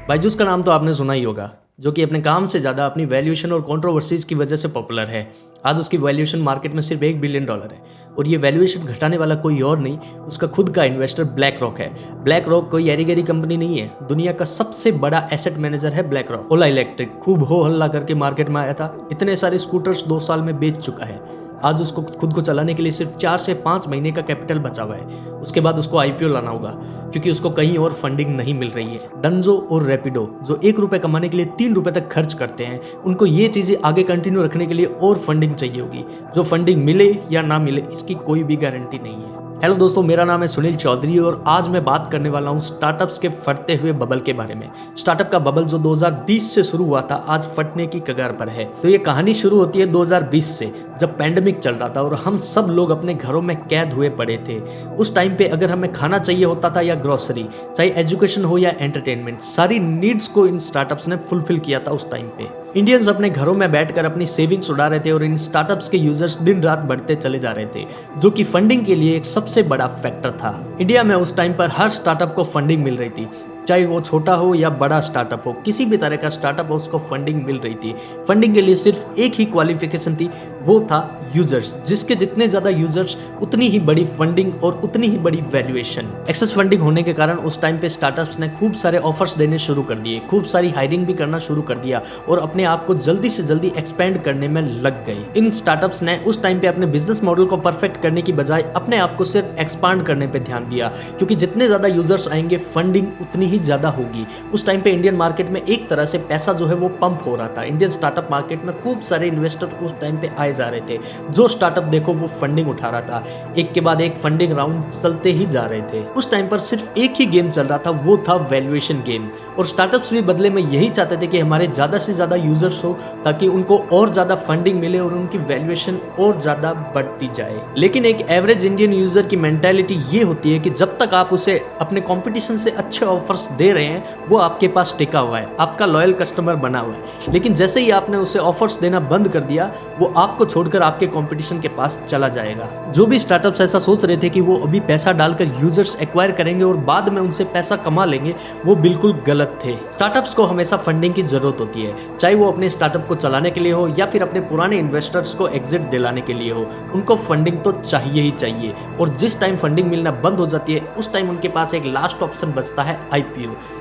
बायजूस का नाम तो आपने सुना ही होगा, जो कि अपने काम से ज़्यादा अपनी वैल्यूएशन और कंट्रोवर्सीज की वजह से पॉपुलर है। आज उसकी वैल्यूएशन मार्केट में सिर्फ $1 बिलियन है और ये वैल्यूएशन घटाने वाला कोई और नहीं, उसका खुद का इन्वेस्टर ब्लैक रॉक है। ब्लैक रॉक कोई एरी गैरी कंपनी नहीं है, दुनिया का सबसे बड़ा एसेट मैनेजर है ब्लैक रॉक। ओला इलेक्ट्रिक खूब हो हल्ला करके मार्केट में आया था, इतने सारे स्कूटर्स 2 साल में बेच चुका है। आज उसको खुद को चलाने के लिए सिर्फ 4 से 5 महीने का कैपिटल बचा हुआ है। उसके बाद उसको आईपीओ लाना होगा क्योंकि उसको कहीं और फंडिंग नहीं मिल रही है। डंजो और रैपिडो जो ₹1 कमाने के लिए ₹3 तक खर्च करते हैं, उनको ये चीजें आगे कंटिन्यू रखने के लिए और फंडिंग चाहिए होगी। जो फंडिंग मिले या ना मिले इसकी कोई भी गारंटी नहीं है। हेलो दोस्तों, मेरा नाम है सुनील चौधरी और आज मैं बात करने वाला हूँ स्टार्टअप्स के फटते हुए बबल के बारे में। स्टार्टअप का बबल जो 2020 से शुरू हुआ था, आज फटने की कगार पर है। तो ये कहानी शुरू होती है 2020 से, जब पैंडेमिक चल रहा था और हम सब लोग अपने घरों में कैद हुए पड़े थे। उस टाइम पे अगर हमें खाना चाहिए होता था या ग्रोसरी, चाहे एजुकेशन हो या एंटरटेनमेंट, सारी नीड्स को इन स्टार्टअप्स ने फुलफिल किया था उस टाइम पे। इंडियंस अपने घरों में बैठकर अपनी सेविंग्स उड़ा रहे थे और इन स्टार्टअप्स के यूजर्स दिन रात बढ़ते चले जा रहे थे, जो कि फंडिंग के लिए एक सबसे बड़ा फैक्टर था। इंडिया में उस टाइम पर हर स्टार्टअप को फंडिंग मिल रही थी, चाहे वो छोटा हो या बड़ा स्टार्टअप हो, किसी भी तरह का स्टार्टअप हो उसको फंडिंग मिल रही थी। फंडिंग के लिए सिर्फ एक ही क्वालिफिकेशन थी, वो था यूजर्स। जिसके जितने ज्यादा यूजर्स उतनी ही बड़ी फंडिंग और उतनी ही बड़ी वैल्यूएशन। एक्सेस फंडिंग होने के कारण उस टाइम पे स्टार्टअप्स ने खूब सारे ऑफर्स देने शुरू कर दिए, खूब सारी हायरिंग भी करना शुरू कर दिया और अपने आप को जल्दी से जल्दी एक्सपेंड करने में लग गए। इन स्टार्टअप्स ने उस टाइम पे अपने बिजनेस मॉडल को परफेक्ट करने की बजाय अपने आप को सिर्फ एक्सपांड करने पे ध्यान दिया, क्योंकि जितने ज्यादा यूजर्स आएंगे फंडिंग उतनी ही ज्यादा होगी। उस टाइम पे इंडियन मार्केट में एक तरह से पैसा जो है वो पंप हो रहा था। इंडियन स्टार्टअप मार्केट में खूब सारे इन्वेस्टर उस टाइम पे आए जा रहे थे। जो स्टार्टअप देखो वो फंडिंग उठा रहा था, एक के बाद एक फंडिंग राउंड चलते ही जा रहे थे। उस टाइम पर सिर्फ एक ही गेम चल रहा था, वो था वैल्यूएशन गेम। और स्टार्टअप्स भी बदले में यही चाहते थे कि हमारे ज्यादा से ज्यादा यूजर्स हो ताकि उनको और ज्यादा फंडिंग मिले और उनकी वैल्यूएशन और ज्यादा बढ़ती जाए। लेकिन एक एवरेज इंडियन यूजर की मेंटालिटी ये होती है कि जब तक आप उसे अपने कंपटीशन से अच्छे ऑफर्स दे रहे हैं वो आपके पास टिका हुआ है, आपका लॉयल कस्टमर बना हुआ है। लेकिन जैसे ही आपने उसे ऑफर्स देना बंद कर दिया, वो आपको छोड़कर आपके कंपटीशन के पास चला जाएगा। जो भी स्टार्टअप्स ऐसा सोच रहे थे कि वो अभी पैसा डालकर यूजर्स एक्वायर करेंगे और बाद में उनसे पैसा कमा लेंगे, वो बिल्कुल गलत थे। स्टार्टअप्स को हमेशा फंडिंग की जरूरत होती है, चाहे वो अपने स्टार्टअप को चलाने के लिए हो या फिर अपने पुराने इन्वेस्टर्स को एग्जिट दिलाने के लिए हो। उनको फंडिंग तो चाहिए ही चाहिए और जिस टाइम फंडिंग मिलना बंद हो जाती है उस टाइम उनके पास एक लास्ट ऑप्शन बचता है आईपीओ।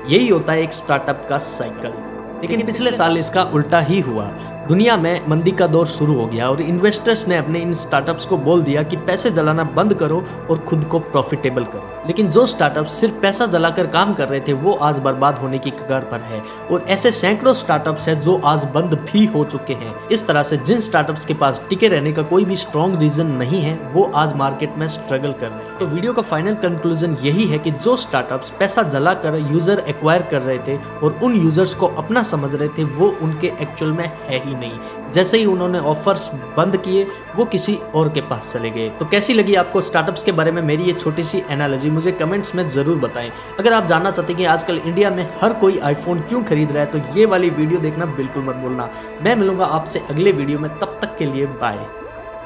यही होता है एक स्टार्टअप का साइकिल। लेकिन पिछले साल इसका उल्टा ही हुआ। दुनिया में मंदी का दौर शुरू हो गया और इन्वेस्टर्स ने अपने इन स्टार्टअप्स को बोल दिया कि पैसे जलाना बंद करो और खुद को प्रॉफिटेबल करो। लेकिन जो स्टार्टअप सिर्फ पैसा जलाकर काम कर रहे थे वो आज बर्बाद होने की कगार पर है और ऐसे सैकड़ों स्टार्टअप्स हैं जो आज बंद भी हो चुके हैं। इस तरह से जिन स्टार्टअप्स के पास टिके रहने का कोई भी स्ट्रॉन्ग रीजन नहीं है वो आज मार्केट में स्ट्रगल कर रहे हैं। तो वीडियो का फाइनल कंक्लूजन यही है कि जो स्टार्टअप्स पैसा जलाकर यूजर एक्वायर कर रहे थे और उन यूजर्स को अपना समझ रहे थे, वो उनके एक्चुअल में है ही नहीं। जैसे ही उन्होंने ऑफर्स बंद किए वो किसी और के पास चले गए। तो कैसी लगी आपको स्टार्टअप्स के बारे में मेरी ये छोटी सी एनालॉजी, मुझे कमेंट्स में जरूर बताएं। अगर आप जानना चाहते हैं कि आजकल इंडिया में हर कोई आईफोन क्यों खरीद रहा है तो ये वाली वीडियो देखना बिल्कुल मत भूलना। मैं मिलूंगा आपसे अगले वीडियो में, तब तक के लिए बाय।